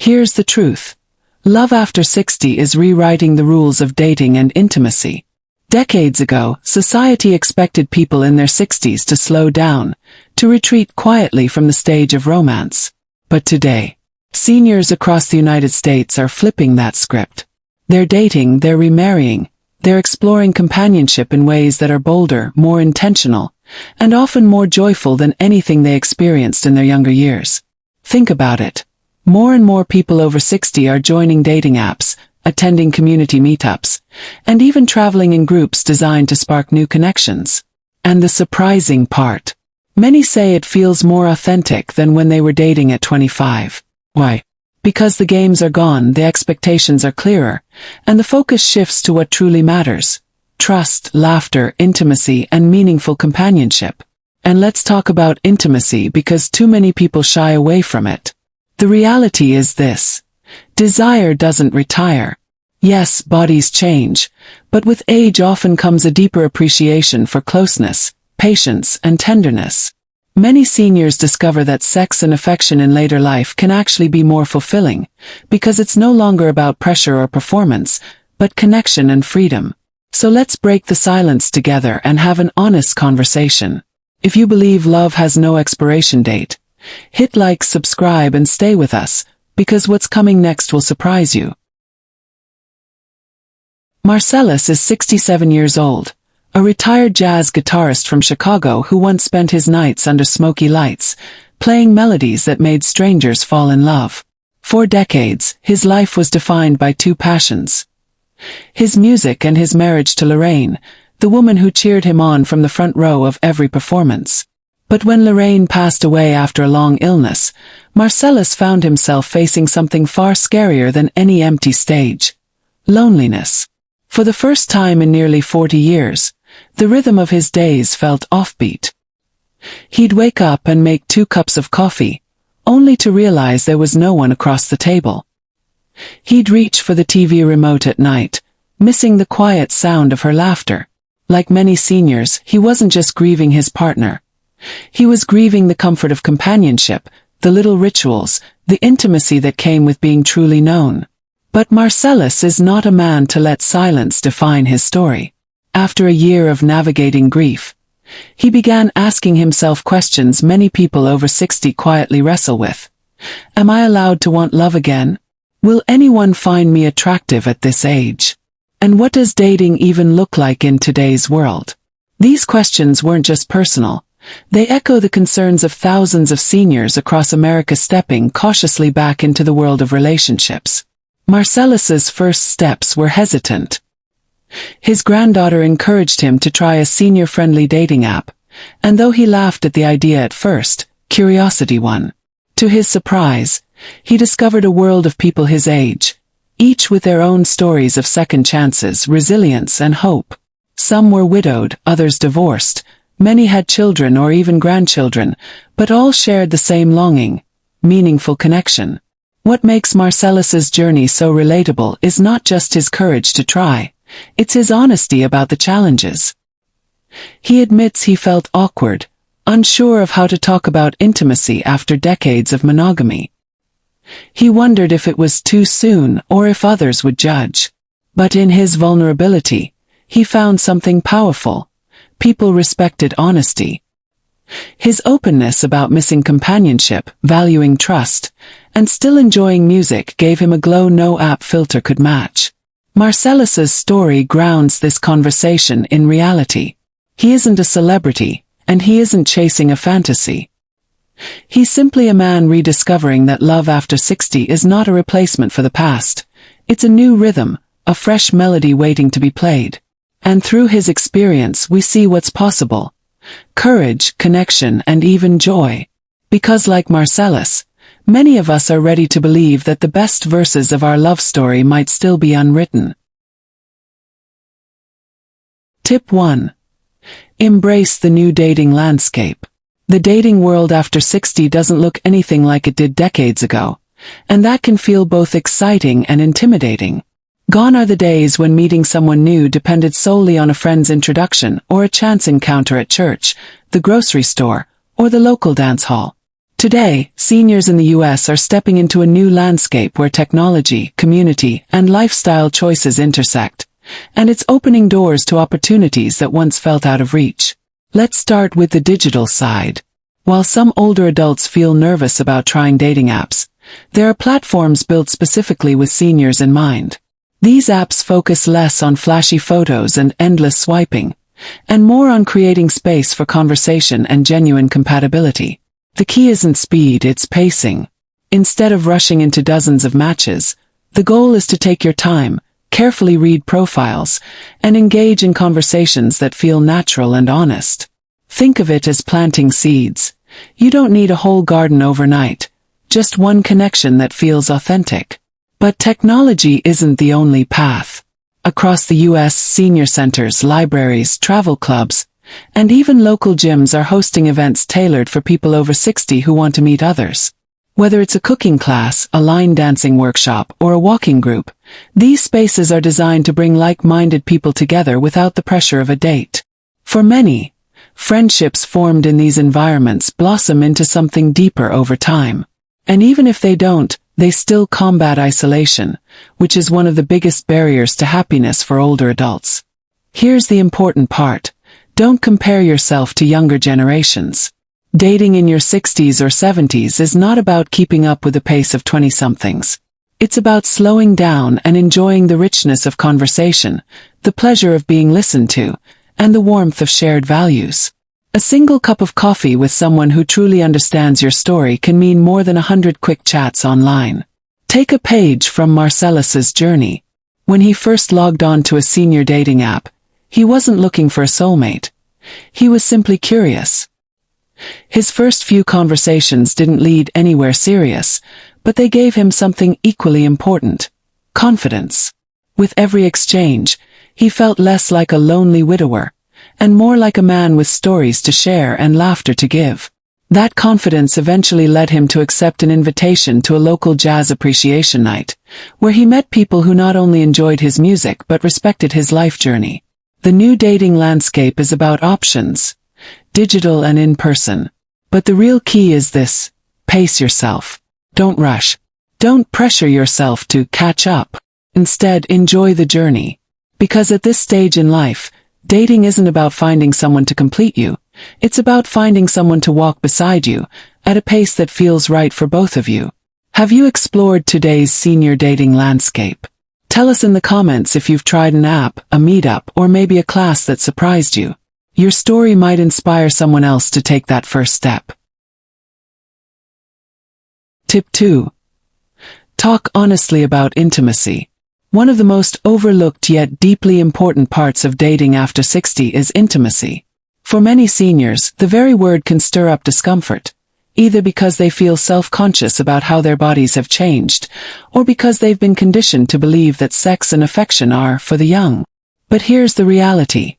Here's the truth. Love after 60 is rewriting the rules of dating and intimacy. Decades ago, society expected people in their 60s to slow down, to retreat quietly from the stage of romance. But today, seniors across the United States are flipping that script. They're dating, they're remarrying, they're exploring companionship in ways that are bolder, more intentional, and often more joyful than anything they experienced in their younger years. Think about it. More and more people over 60 are joining dating apps, attending community meetups, and even traveling in groups designed to spark new connections. And the surprising part. Many say it feels more authentic than when they were dating at 25. Why? Because the games are gone, the expectations are clearer, and the focus shifts to what truly matters. Trust, laughter, intimacy, and meaningful companionship. And let's talk about intimacy because too many people shy away from it. The reality is this. Desire doesn't retire. Yes, bodies change, but with age often comes a deeper appreciation for closeness, patience, and tenderness. Many seniors discover that sex and affection in later life can actually be more fulfilling, because it's no longer about pressure or performance, but connection and freedom. So let's break the silence together and have an honest conversation. If you believe love has no expiration date, hit like, subscribe, and stay with us, because what's coming next will surprise you. Marcellus is 67 years old. A retired jazz guitarist from Chicago who once spent his nights under smoky lights, playing melodies that made strangers fall in love. For decades, his life was defined by two passions. His music and his marriage to Lorraine, the woman who cheered him on from the front row of every performance. But when Lorraine passed away after a long illness, Marcellus found himself facing something far scarier than any empty stage. Loneliness. For the first time in nearly 40 years, the rhythm of his days felt offbeat. He'd wake up and make 2 cups of coffee, only to realize there was no one across the table. He'd reach for the TV remote at night, missing the quiet sound of her laughter. Like many seniors, he wasn't just grieving his partner. He was grieving the comfort of companionship, the little rituals, the intimacy that came with being truly known. But Marcellus is not a man to let silence define his story. After a year of navigating grief, he began asking himself questions many people over 60 quietly wrestle with. Am I allowed to want love again? Will anyone find me attractive at this age? And what does dating even look like in today's world? These questions weren't just personal. They echo the concerns of thousands of seniors across America stepping cautiously back into the world of relationships. Marcellus's first steps were hesitant. His granddaughter encouraged him to try a senior-friendly dating app, and though he laughed at the idea at first, curiosity won. To his surprise, he discovered a world of people his age, each with their own stories of second chances, resilience, and hope. Some were widowed, others divorced, many had children or even grandchildren, but all shared the same longing, meaningful connection. What makes Marcellus's journey so relatable is not just his courage to try. It's his honesty about the challenges. He admits he felt awkward, unsure of how to talk about intimacy after decades of monogamy. He wondered if it was too soon or if others would judge. But in his vulnerability, he found something powerful. People respected honesty. His openness about missing companionship, valuing trust, and still enjoying music gave him a glow no app filter could match. Marcellus's story grounds this conversation in reality. He isn't a celebrity, and he isn't chasing a fantasy. He's simply a man rediscovering that love after 60 is not a replacement for the past. It's a new rhythm, a fresh melody waiting to be played. And through his experience we see what's possible. Courage, connection, and even joy. Because like Marcellus, many of us are ready to believe that the best verses of our love story might still be unwritten. Tip 1. Embrace the new dating landscape. The dating world after 60 doesn't look anything like it did decades ago, and that can feel both exciting and intimidating. Gone are the days when meeting someone new depended solely on a friend's introduction or a chance encounter at church, the grocery store, or the local dance hall. Today, seniors in the US are stepping into a new landscape where technology, community, and lifestyle choices intersect, and it's opening doors to opportunities that once felt out of reach. Let's start with the digital side. While some older adults feel nervous about trying dating apps, there are platforms built specifically with seniors in mind. These apps focus less on flashy photos and endless swiping, and more on creating space for conversation and genuine compatibility. The key isn't speed, it's pacing. Instead of rushing into dozens of matches, the goal is to take your time, carefully read profiles, and engage in conversations that feel natural and honest. Think of it as planting seeds. You don't need a whole garden overnight, just one connection that feels authentic. But technology isn't the only path. Across the US, senior centers, libraries, travel clubs, and even local gyms are hosting events tailored for people over 60 who want to meet others. Whether it's a cooking class, a line dancing workshop, or a walking group, these spaces are designed to bring like-minded people together without the pressure of a date. For many, friendships formed in these environments blossom into something deeper over time. And even if they don't, they still combat isolation, which is one of the biggest barriers to happiness for older adults. Here's the important part. Don't compare yourself to younger generations. Dating in your 60s or 70s is not about keeping up with the pace of 20-somethings. It's about slowing down and enjoying the richness of conversation, the pleasure of being listened to, and the warmth of shared values. A single cup of coffee with someone who truly understands your story can mean more than 100 quick chats online. Take a page from Marcellus's journey. When he first logged on to a senior dating app, he wasn't looking for a soulmate. He was simply curious. His first few conversations didn't lead anywhere serious, but they gave him something equally important: confidence. With every exchange, he felt less like a lonely widower, and more like a man with stories to share and laughter to give. That confidence eventually led him to accept an invitation to a local jazz appreciation night, where he met people who not only enjoyed his music but respected his life journey. The new dating landscape is about options, digital and in person. But the real key is this: pace yourself. Don't rush. Don't pressure yourself to catch up. Instead, enjoy the journey. Because at this stage in life, dating isn't about finding someone to complete you. It's about finding someone to walk beside you, at a pace that feels right for both of you. Have you explored today's senior dating landscape? Tell us in the comments if you've tried an app, a meetup, or maybe a class that surprised you. Your story might inspire someone else to take that first step. Tip 2. Talk honestly about intimacy. One of the most overlooked yet deeply important parts of dating after 60 is intimacy. For many seniors, the very word can stir up discomfort, either because they feel self-conscious about how their bodies have changed, or because they've been conditioned to believe that sex and affection are for the young. But here's the reality.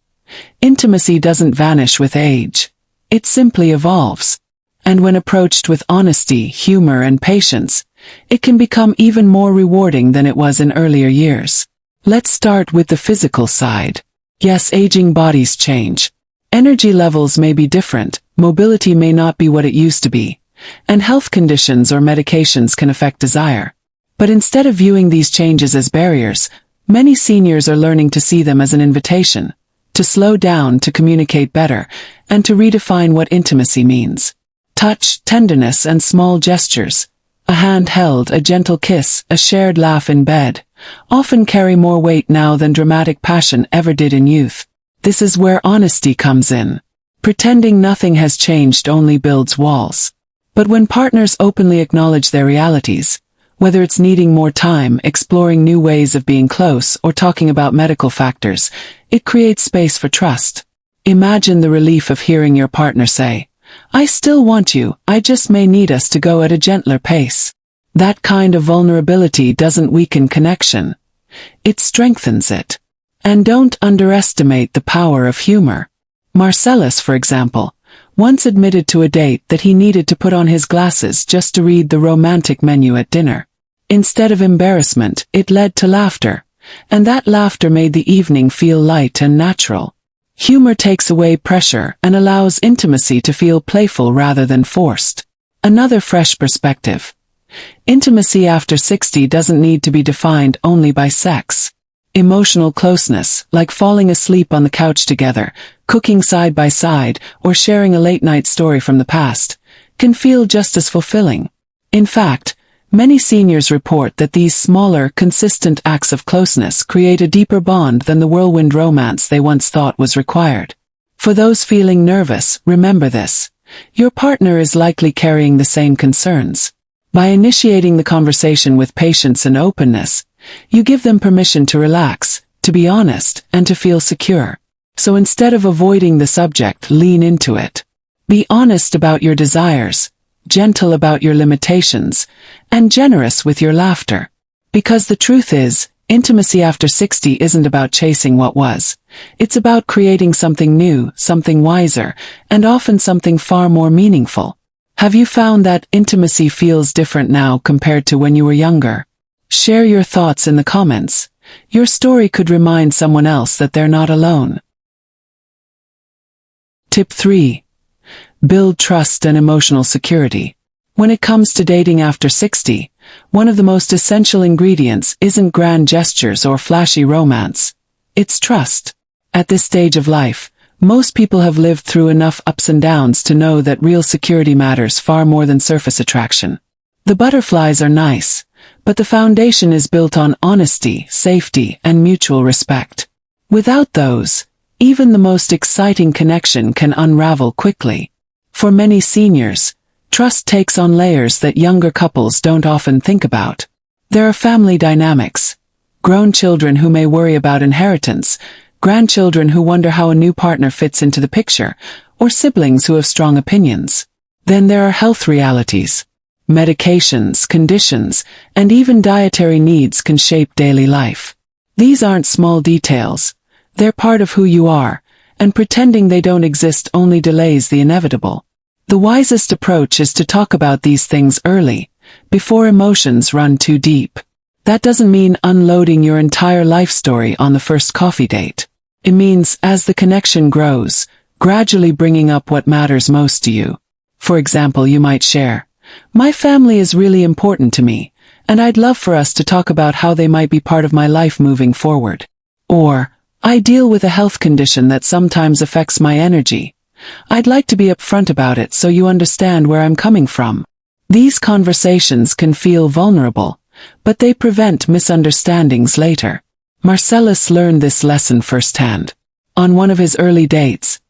Intimacy doesn't vanish with age. It simply evolves. And when approached with honesty, humor, and patience, it can become even more rewarding than it was in earlier years. Let's start with the physical side. Yes, aging bodies change. Energy levels may be different, mobility may not be what it used to be, and health conditions or medications can affect desire. But instead of viewing these changes as barriers, many seniors are learning to see them as an invitation, to slow down, to communicate better, and to redefine what intimacy means. Touch, tenderness, and small gestures, a hand held, a gentle kiss, a shared laugh in bed, often carry more weight now than dramatic passion ever did in youth. This is where honesty comes in. Pretending nothing has changed only builds walls. But when partners openly acknowledge their realities, whether it's needing more time, exploring new ways of being close, or talking about medical factors, it creates space for trust. Imagine the relief of hearing your partner say, "I still want you, I just may need us to go at a gentler pace." That kind of vulnerability doesn't weaken connection. It strengthens it. And don't underestimate the power of humor. Marcellus, for example, once admitted to a date that he needed to put on his glasses just to read the romantic menu at dinner. Instead of embarrassment, it led to laughter, and that laughter made the evening feel light and natural. Humor takes away pressure and allows intimacy to feel playful rather than forced. Another fresh perspective. Intimacy after 60 doesn't need to be defined only by sex. Emotional closeness, like falling asleep on the couch together, cooking side by side, or sharing a late-night story from the past, can feel just as fulfilling. In fact, many seniors report that these smaller, consistent acts of closeness create a deeper bond than the whirlwind romance they once thought was required. For those feeling nervous, remember this. Your partner is likely carrying the same concerns. By initiating the conversation with patience and openness, you give them permission to relax, to be honest, and to feel secure. So instead of avoiding the subject, lean into it. Be honest about your desires, gentle about your limitations, and generous with your laughter. Because the truth is, intimacy after 60 isn't about chasing what was. It's about creating something new, something wiser, and often something far more meaningful. Have you found that intimacy feels different now compared to when you were younger? Share your thoughts in the comments. Your story could remind someone else that they're not alone. Tip 3. Build trust and emotional security. When it comes to dating after 60, one of the most essential ingredients isn't grand gestures or flashy romance. It's trust. At this stage of life, most people have lived through enough ups and downs to know that real security matters far more than surface attraction. The butterflies are nice, but the foundation is built on honesty, safety, and mutual respect. Without those, even the most exciting connection can unravel quickly. For many seniors, trust takes on layers that younger couples don't often think about. There are family dynamics. Grown children who may worry about inheritance, grandchildren who wonder how a new partner fits into the picture, or siblings who have strong opinions. Then there are health realities. Medications, conditions, and even dietary needs can shape daily life. These aren't small details. They're part of who you are, and pretending they don't exist only delays the inevitable. The wisest approach is to talk about these things early, before emotions run too deep. That doesn't mean unloading your entire life story on the first coffee date. It means, as the connection grows, gradually bringing up what matters most to you. For example, you might share, "My family is really important to me, and I'd love for us to talk about how they might be part of my life moving forward." Or, "I deal with a health condition that sometimes affects my energy. I'd like to be upfront about it so you understand where I'm coming from." These conversations can feel vulnerable, but they prevent misunderstandings later. Marcellus learned this lesson firsthand. On one of his early dates,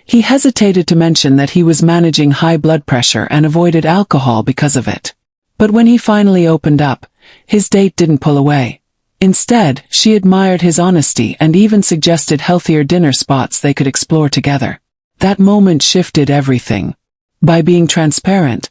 he hesitated to mention that he was managing high blood pressure and avoided alcohol because of it. But when he finally opened up, his date didn't pull away. Instead, she admired his honesty and even suggested healthier dinner spots they could explore together. That moment shifted everything. By being transparent,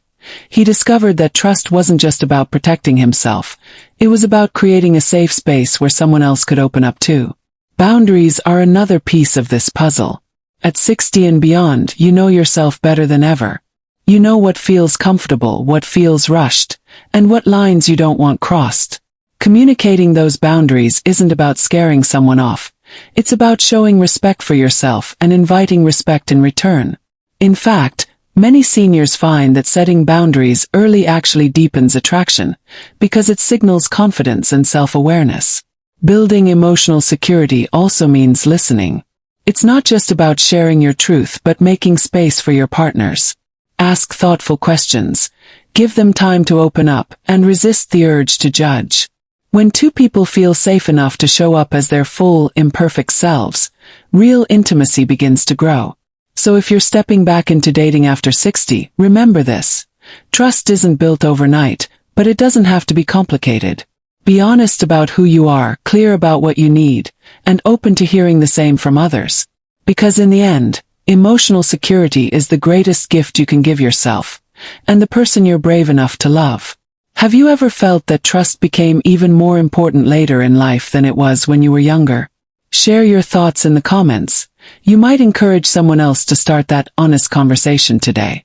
he discovered that trust wasn't just about protecting himself, it was about creating a safe space where someone else could open up too. Boundaries are another piece of this puzzle. At 60 and beyond, you know yourself better than ever. You know what feels comfortable, what feels rushed, and what lines you don't want crossed. Communicating those boundaries isn't about scaring someone off. It's about showing respect for yourself and inviting respect in return. In fact, many seniors find that setting boundaries early actually deepens attraction, because it signals confidence and self-awareness. Building emotional security also means listening. It's not just about sharing your truth but making space for your partners. Ask thoughtful questions, give them time to open up, and resist the urge to judge. When two people feel safe enough to show up as their full, imperfect selves, real intimacy begins to grow. So if you're stepping back into dating after 60, remember this. Trust isn't built overnight, but it doesn't have to be complicated. Be honest about who you are, clear about what you need, and open to hearing the same from others. Because in the end, emotional security is the greatest gift you can give yourself, and the person you're brave enough to love. Have you ever felt that trust became even more important later in life than it was when you were younger? Share your thoughts in the comments. You might encourage someone else to start that honest conversation today.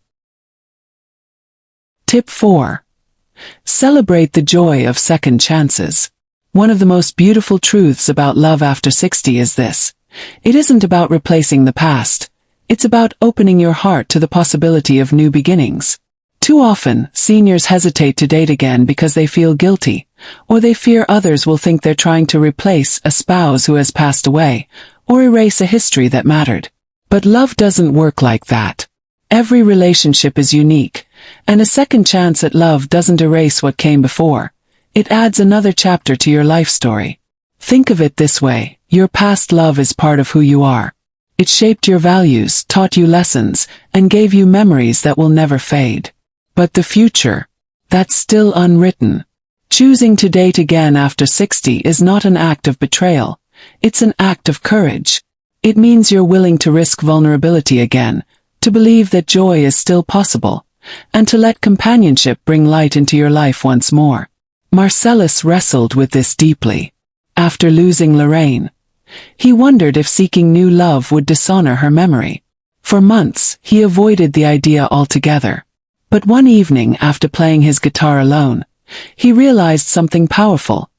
Tip 4. Celebrate the joy of second chances. One of the most beautiful truths about love after 60 is this. It isn't about replacing the past. It's about opening your heart to the possibility of new beginnings. Too often, seniors hesitate to date again because they feel guilty, or they fear others will think they're trying to replace a spouse who has passed away, or erase a history that mattered. But love doesn't work like that. Every relationship is unique, and a second chance at love doesn't erase what came before. It adds another chapter to your life story. Think of it this way: your past love is part of who you are. It shaped your values, taught you lessons, and gave you memories that will never fade. But the future? That's still unwritten. Choosing to date again after 60 is not an act of betrayal. It's an act of courage. It means you're willing to risk vulnerability again, to believe that joy is still possible, and to let companionship bring light into your life once more. Marcellus wrestled with this deeply. After losing Lorraine, he wondered if seeking new love would dishonor her memory. For months, he avoided the idea altogether. But one evening, after playing his guitar alone, he realized something powerful.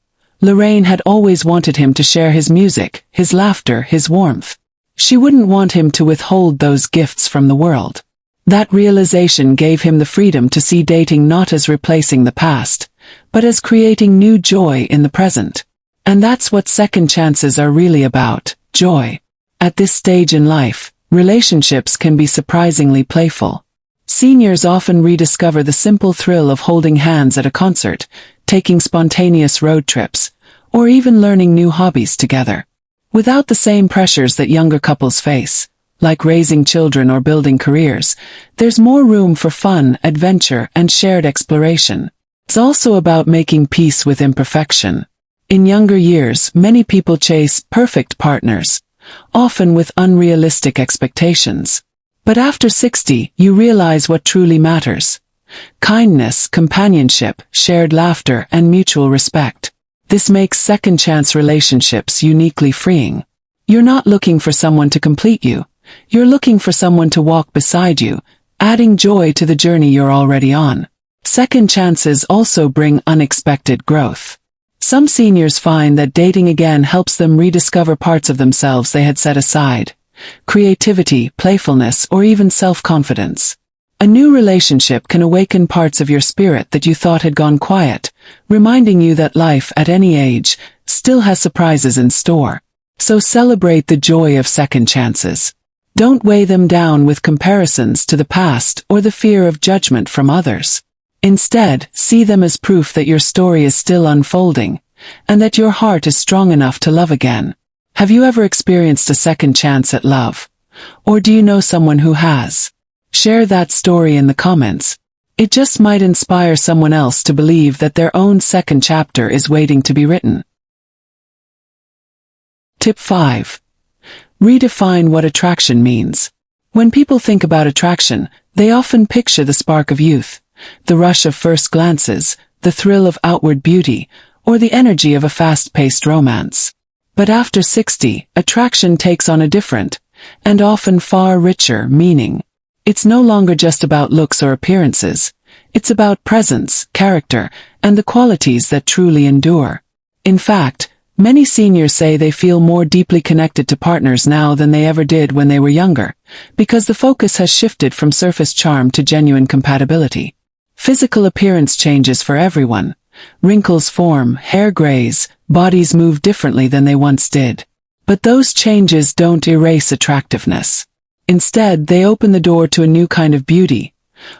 Lorraine had always wanted him to share his music, his laughter, his warmth. She wouldn't want him to withhold those gifts from the world. That realization gave him the freedom to see dating not as replacing the past, but as creating new joy in the present. And that's what second chances are really about: joy. At this stage in life, relationships can be surprisingly playful. Seniors often rediscover the simple thrill of holding hands at a concert, taking spontaneous road trips, or even learning new hobbies together. Without the same pressures that younger couples face, like raising children or building careers, there's more room for fun, adventure, and shared exploration. It's also about making peace with imperfection. In younger years, many people chase perfect partners, often with unrealistic expectations. But after 60, you realize what truly matters: kindness, companionship, shared laughter, and mutual respect. This makes second-chance relationships uniquely freeing. You're not looking for someone to complete you. You're looking for someone to walk beside you, adding joy to the journey you're already on. Second chances also bring unexpected growth. Some seniors find that dating again helps them rediscover parts of themselves they had set aside: creativity, playfulness, or even self-confidence. A new relationship can awaken parts of your spirit that you thought had gone quiet, reminding you that life, at any age, still has surprises in store. So celebrate the joy of second chances. Don't weigh them down with comparisons to the past or the fear of judgment from others. Instead, see them as proof that your story is still unfolding, and that your heart is strong enough to love again. Have you ever experienced a second chance at love? Or do you know someone who has? Share that story in the comments. It just might inspire someone else to believe that their own second chapter is waiting to be written. Tip 5. Redefine what attraction means. When people think about attraction, they often picture the spark of youth, the rush of first glances, the thrill of outward beauty, or the energy of a fast-paced romance. But after 60, attraction takes on a different, and often far richer, meaning. It's no longer just about looks or appearances. It's about presence, character, and the qualities that truly endure. In fact, many seniors say they feel more deeply connected to partners now than they ever did when they were younger, because the focus has shifted from surface charm to genuine compatibility. Physical appearance changes for everyone. Wrinkles form, hair grays, bodies move differently than they once did. But those changes don't erase attractiveness. Instead, they open the door to a new kind of beauty,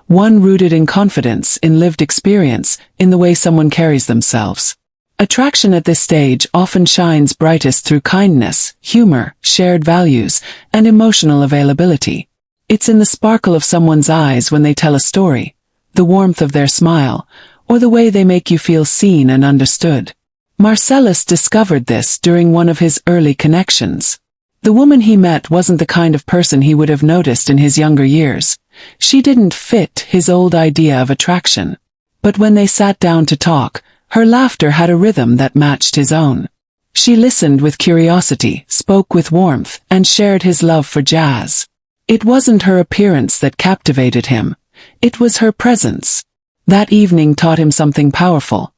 one rooted in confidence, in lived experience, in the way someone carries themselves. Attraction at this stage often shines brightest through kindness, humor, shared values, and emotional availability. It's in the sparkle of someone's eyes when they tell a story, the warmth of their smile, or the way they make you feel seen and understood. Marcellus discovered this during one of his early connections. The woman he met wasn't the kind of person he would have noticed in his younger years. She didn't fit his old idea of attraction. But when they sat down to talk, her laughter had a rhythm that matched his own. She listened with curiosity, spoke with warmth, and shared his love for jazz. It wasn't her appearance that captivated him. It was her presence. That evening taught him something powerful.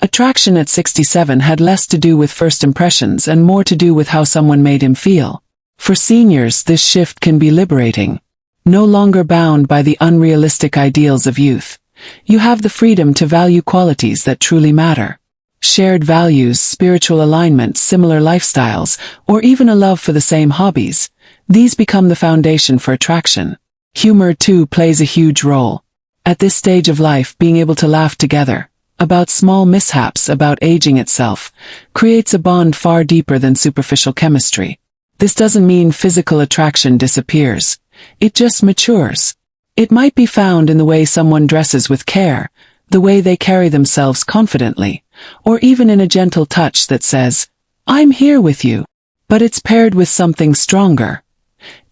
Attraction at 67 had less to do with first impressions and more to do with how someone made him feel. For seniors, this shift can be liberating. No longer bound by the unrealistic ideals of youth, you have the freedom to value qualities that truly matter. Shared values, spiritual alignment, similar lifestyles, or even a love for the same hobbies, these become the foundation for attraction. Humor, too, plays a huge role. At this stage of life, being able to laugh together about small mishaps, about aging itself, creates a bond far deeper than superficial chemistry. This doesn't mean physical attraction disappears. It just matures. It might be found in the way someone dresses with care, the way they carry themselves confidently, or even in a gentle touch that says, "I'm here with you." But it's paired with something stronger.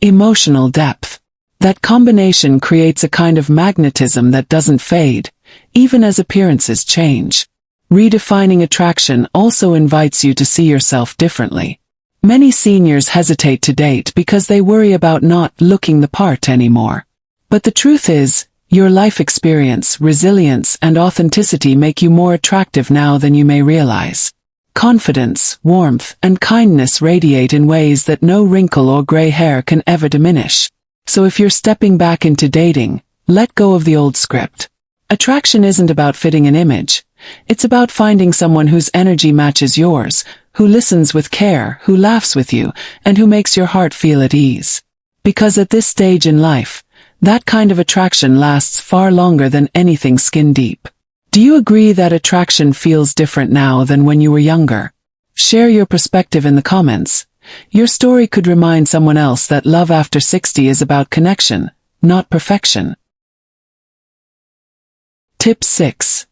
Emotional depth. That combination creates a kind of magnetism that doesn't fade, even as appearances change. Redefining attraction also invites you to see yourself differently. Many seniors hesitate to date because they worry about not looking the part anymore. But the truth is, your life experience, resilience, and authenticity make you more attractive now than you may realize. Confidence, warmth, and kindness radiate in ways that no wrinkle or gray hair can ever diminish. So if you're stepping back into dating, let go of the old script. Attraction isn't about fitting an image. It's about finding someone whose energy matches yours, who listens with care, who laughs with you, and who makes your heart feel at ease. Because at this stage in life, that kind of attraction lasts far longer than anything skin deep. Do you agree that attraction feels different now than when you were younger? Share your perspective in the comments. Your story could remind someone else that love after 60 is about connection, not perfection. Tip 6.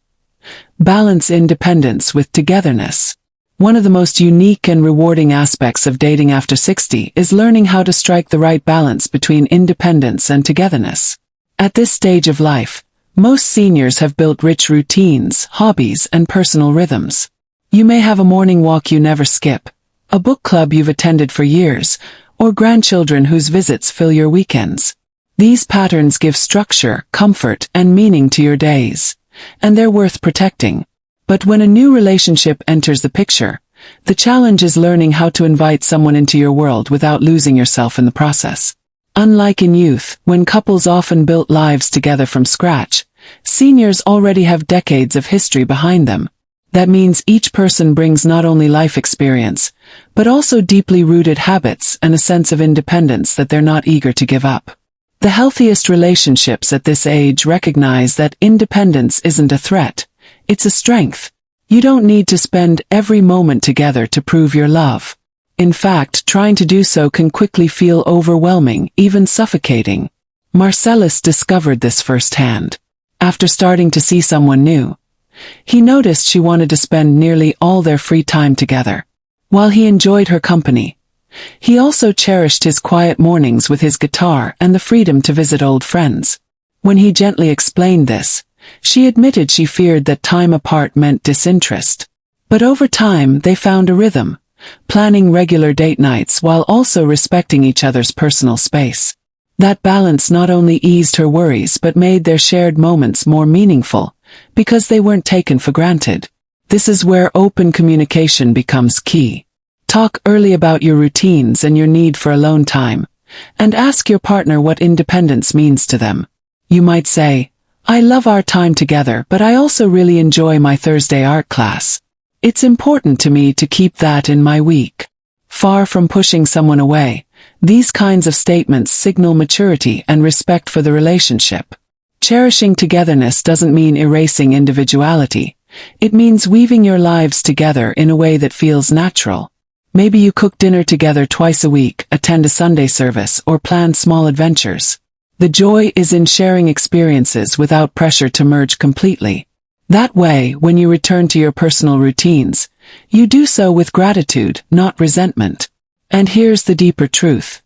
Balance independence with togetherness. One of the most unique and rewarding aspects of dating after 60 is learning how to strike the right balance between independence and togetherness. At this stage of life, most seniors have built rich routines, hobbies, and personal rhythms. You may have a morning walk you never skip, a book club you've attended for years, or grandchildren whose visits fill your weekends. These patterns give structure, comfort, and meaning to your days, and they're worth protecting. But when a new relationship enters the picture, the challenge is learning how to invite someone into your world without losing yourself in the process. Unlike in youth, when couples often built lives together from scratch, seniors already have decades of history behind them. That means each person brings not only life experience, but also deeply rooted habits and a sense of independence that they're not eager to give up. The healthiest relationships at this age recognize that independence isn't a threat, it's a strength. You don't need to spend every moment together to prove your love. In fact, trying to do so can quickly feel overwhelming, even suffocating. Marcellus discovered this firsthand. After starting to see someone new, he noticed she wanted to spend nearly all their free time together. While he enjoyed her company, he also cherished his quiet mornings with his guitar and the freedom to visit old friends. When he gently explained this, she admitted she feared that time apart meant disinterest. But over time, they found a rhythm, planning regular date nights while also respecting each other's personal space. That balance not only eased her worries but made their shared moments more meaningful, because they weren't taken for granted. This is where open communication becomes key. Talk early about your routines and your need for alone time, and ask your partner what independence means to them. You might say, "I love our time together, but I also really enjoy my Thursday art class. It's important to me to keep that in my week." Far from pushing someone away, these kinds of statements signal maturity and respect for the relationship. Cherishing togetherness doesn't mean erasing individuality. It means weaving your lives together in a way that feels natural. Maybe you cook dinner together twice a week, attend a Sunday service, or plan small adventures. The joy is in sharing experiences without pressure to merge completely. That way, when you return to your personal routines, you do so with gratitude, not resentment. And here's the deeper truth.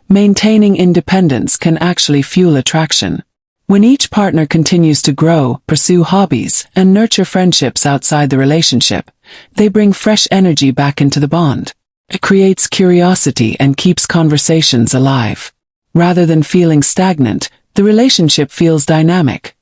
Maintaining independence can actually fuel attraction. When each partner continues to grow, pursue hobbies, and nurture friendships outside the relationship, they bring fresh energy back into the bond. It creates curiosity and keeps conversations alive. Rather than feeling stagnant, the relationship feels dynamic.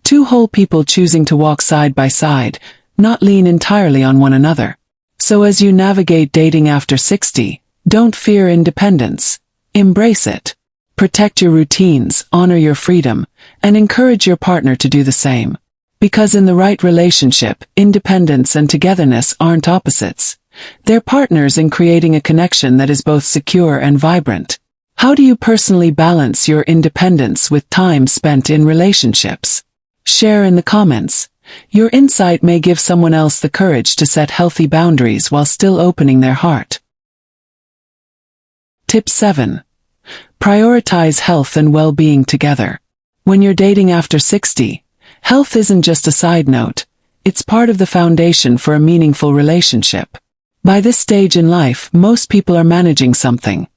Two whole people choosing to walk side by side, not lean entirely on one another. So as you navigate dating after 60, don't fear independence. Embrace it. Protect your routines, honor your freedom, and encourage your partner to do the same. Because in the right relationship, independence and togetherness aren't opposites. They're partners in creating a connection that is both secure and vibrant. How do you personally balance your independence with time spent in relationships? Share in the comments. Your insight may give someone else the courage to set healthy boundaries while still opening their heart. Tip 7. Prioritize health and well-being together. When you're dating after 60, health isn't just a side note, it's part of the foundation for a meaningful relationship. By this stage in life, most people are managing something.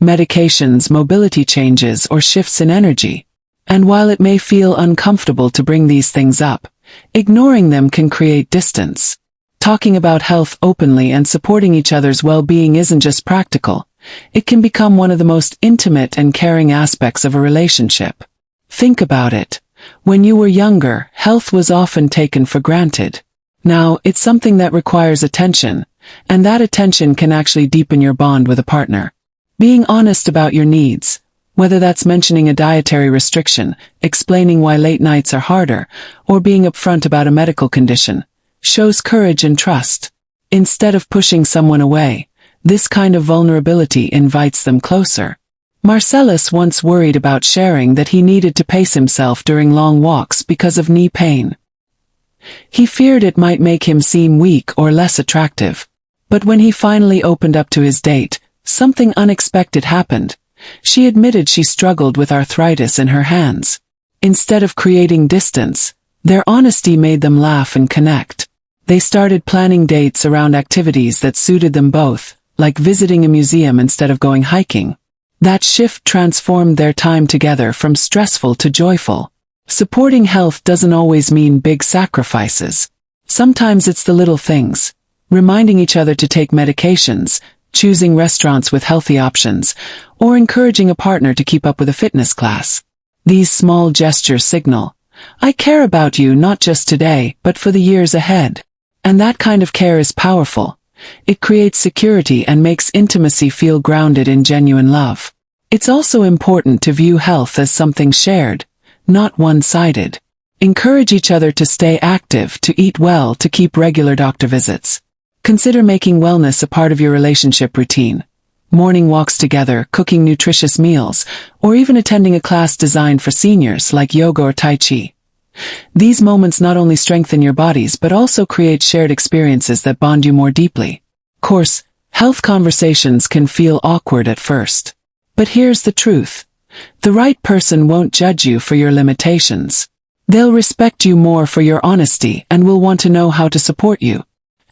Medications, mobility changes, or shifts in energy. And while it may feel uncomfortable to bring these things up, ignoring them can create distance. Talking about health openly and supporting each other's well-being isn't just practical, it can become one of the most intimate and caring aspects of a relationship. Think about it. When you were younger, health was often taken for granted. Now, it's something that requires attention, and that attention can actually deepen your bond with a partner. Being honest about your needs, whether that's mentioning a dietary restriction, explaining why late nights are harder, or being upfront about a medical condition, shows courage and trust. Instead of pushing someone away, this kind of vulnerability invites them closer. Marcellus once worried about sharing that he needed to pace himself during long walks because of knee pain. He feared it might make him seem weak or less attractive. But when he finally opened up to his date, something unexpected happened. She admitted she struggled with arthritis in her hands. Instead of creating distance, their honesty made them laugh and connect. They started planning dates around activities that suited them both, like visiting a museum instead of going hiking. That shift transformed their time together from stressful to joyful. Supporting health doesn't always mean big sacrifices. Sometimes it's the little things. Reminding each other to take medications, choosing restaurants with healthy options, or encouraging a partner to keep up with a fitness class. These small gestures signal, I care about you not just today, but for the years ahead. And that kind of care is powerful. It creates security and makes intimacy feel grounded in genuine love. It's also important to view health as something shared, not one-sided. Encourage each other to stay active, to eat well, to keep regular doctor visits. Consider making wellness a part of your relationship routine. Morning walks together, cooking nutritious meals, or even attending a class designed for seniors like yoga or tai chi. These moments not only strengthen your bodies but also create shared experiences that bond you more deeply. Of course, health conversations can feel awkward at first. But here's the truth. The right person won't judge you for your limitations. They'll respect you more for your honesty and will want to know how to support you.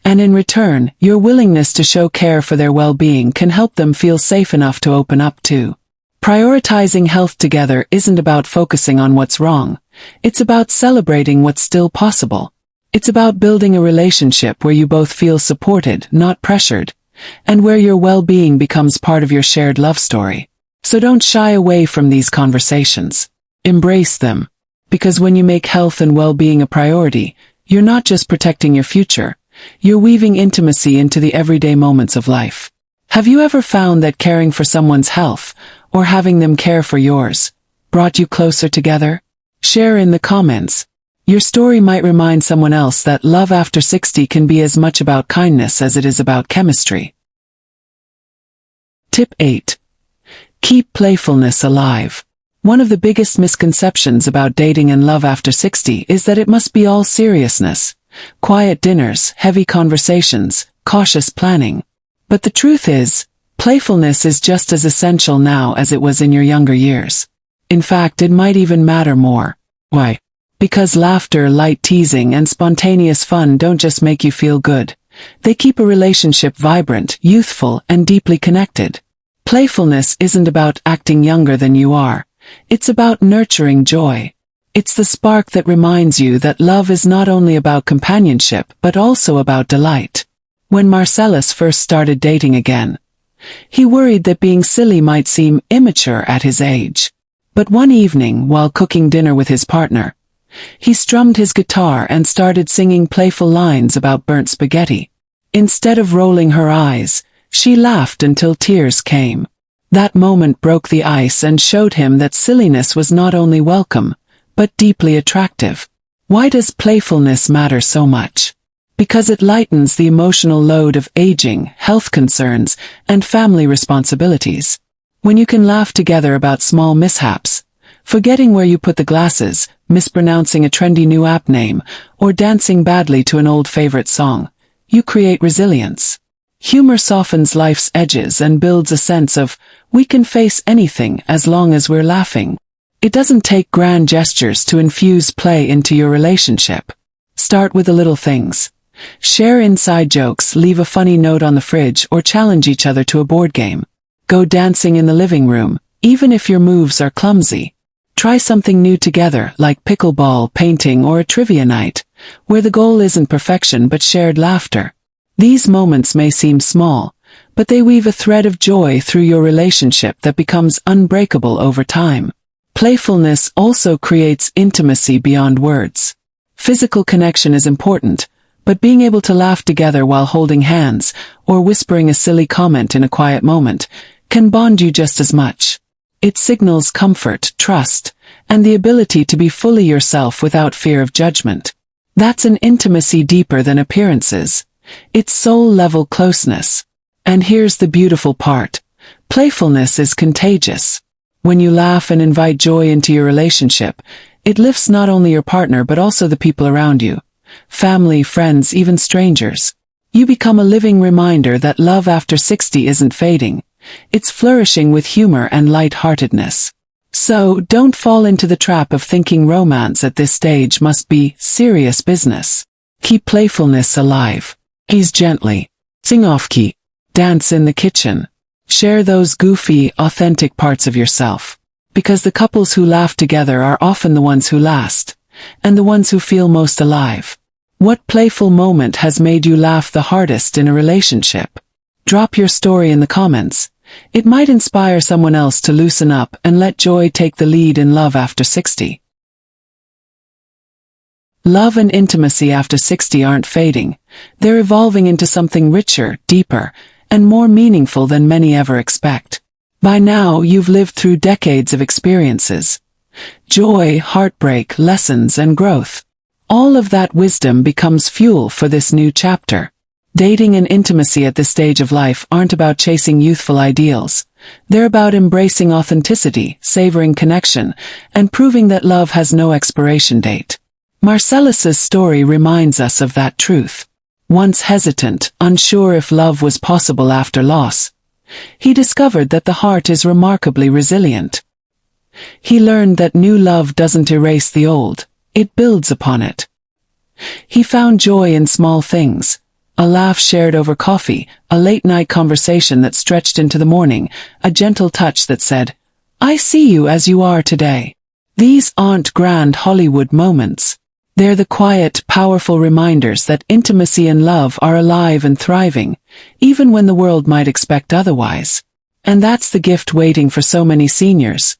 And in return, your willingness to show care for their well-being can help them feel safe enough to open up too. Prioritizing health together isn't about focusing on what's wrong. It's about celebrating what's still possible. It's about building a relationship where you both feel supported, not pressured, and where your well-being becomes part of your shared love story. So don't shy away from these conversations. Embrace them. Because when you make health and well-being a priority, you're not just protecting your future, you're weaving intimacy into the everyday moments of life. Have you ever found that caring for someone's health, or having them care for yours, brought you closer together? Share in the comments. Your story might remind someone else that love after 60 can be as much about kindness as it is about chemistry. Tip 8. Keep playfulness alive. One of the biggest misconceptions about dating and love after 60 is that it must be all seriousness. Quiet dinners, heavy conversations, cautious planning. But the truth is, playfulness is just as essential now as it was in your younger years. In fact, it might even matter more. Why? Because laughter, light teasing, and spontaneous fun don't just make you feel good. They keep a relationship vibrant, youthful, and deeply connected. Playfulness isn't about acting younger than you are. It's about nurturing joy. It's the spark that reminds you that love is not only about companionship but also about delight. When Marcellus first started dating again, he worried that being silly might seem immature at his age. But one evening, while cooking dinner with his partner, he strummed his guitar and started singing playful lines about burnt spaghetti. Instead of rolling her eyes, she laughed until tears came. That moment broke the ice and showed him that silliness was not only welcome, but deeply attractive. Why does playfulness matter so much? Because it lightens the emotional load of aging, health concerns, and family responsibilities. When you can laugh together about small mishaps, forgetting where you put the glasses, mispronouncing a trendy new app name, or dancing badly to an old favorite song, you create resilience. Humor softens life's edges and builds a sense of, we can face anything as long as we're laughing. It doesn't take grand gestures to infuse play into your relationship. Start with the little things. Share inside jokes, leave a funny note on the fridge, or challenge each other to a board game. Go dancing in the living room, even if your moves are clumsy. Try something new together, like pickleball, painting, or a trivia night, where the goal isn't perfection but shared laughter. These moments may seem small, but they weave a thread of joy through your relationship that becomes unbreakable over time. Playfulness also creates intimacy beyond words. Physical connection is important, but being able to laugh together while holding hands, or whispering a silly comment in a quiet moment, can bond you just as much. It signals comfort, trust, and the ability to be fully yourself without fear of judgment. That's an intimacy deeper than appearances. It's soul-level closeness. And here's the beautiful part. Playfulness is contagious. When you laugh and invite joy into your relationship, it lifts not only your partner but also the people around you. Family, friends, even strangers. You become a living reminder that love after 60 isn't fading. It's flourishing with humor and light-heartedness. So, don't fall into the trap of thinking romance at this stage must be serious business. Keep playfulness alive. Ease gently. Sing off-key. Dance in the kitchen. Share those goofy, authentic parts of yourself. Because the couples who laugh together are often the ones who last, and the ones who feel most alive. What playful moment has made you laugh the hardest in a relationship? Drop your story in the comments. It might inspire someone else to loosen up and let joy take the lead in love after 60. Love and intimacy after 60 aren't fading. They're evolving into something richer, deeper, and more meaningful than many ever expect. By now, you've lived through decades of experiences. Joy, heartbreak, lessons, and growth. All of that wisdom becomes fuel for this new chapter. Dating and intimacy at this stage of life aren't about chasing youthful ideals. They're about embracing authenticity, savoring connection, and proving that love has no expiration date. Marcellus's story reminds us of that truth. Once hesitant, unsure if love was possible after loss, he discovered that the heart is remarkably resilient. He learned that new love doesn't erase the old, it builds upon it. He found joy in small things. A laugh shared over coffee, a late-night conversation that stretched into the morning, a gentle touch that said, "I see you as you are today." These aren't grand Hollywood moments. They're the quiet, powerful reminders that intimacy and love are alive and thriving, even when the world might expect otherwise. And that's the gift waiting for so many seniors.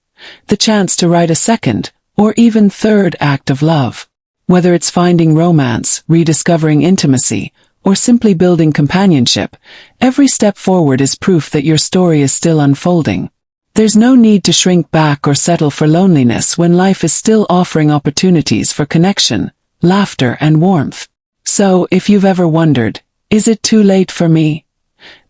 The chance to write a second, or even third act of love. Whether it's finding romance, rediscovering intimacy, or simply building companionship, every step forward is proof that your story is still unfolding. There's no need to shrink back or settle for loneliness when life is still offering opportunities for connection, laughter, and warmth. So, if you've ever wondered, is it too late for me?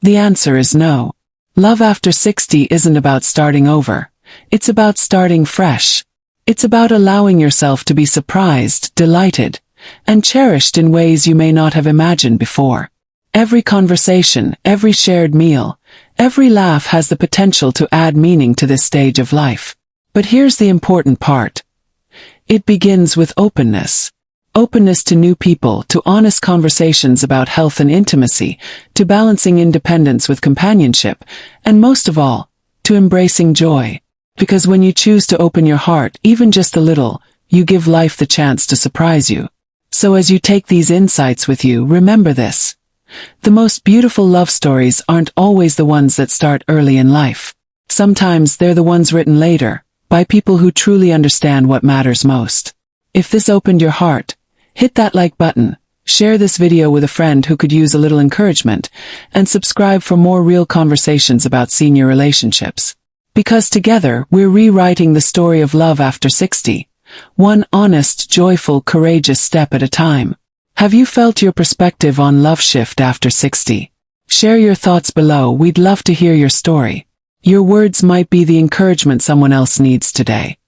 The answer is no. Love after 60 isn't about starting over. It's about starting fresh. It's about allowing yourself to be surprised, delighted, and cherished in ways you may not have imagined before. Every conversation, every shared meal, every laugh has the potential to add meaning to this stage of life. But here's the important part. It begins with openness. Openness to new people, to honest conversations about health and intimacy, to balancing independence with companionship, and most of all, to embracing joy. Because when you choose to open your heart, even just a little, you give life the chance to surprise you. So as you take these insights with you, remember this. The most beautiful love stories aren't always the ones that start early in life. Sometimes they're the ones written later, by people who truly understand what matters most. If this opened your heart, hit that like button, Share this video with a friend who could use a little encouragement, and subscribe for more real conversations about senior relationships. Because together, we're rewriting the story of love after 60, one honest, joyful, courageous step at a time. Have you felt your perspective on love shift after 60? Share your thoughts below. We'd love to hear your story. Your words might be the encouragement someone else needs today.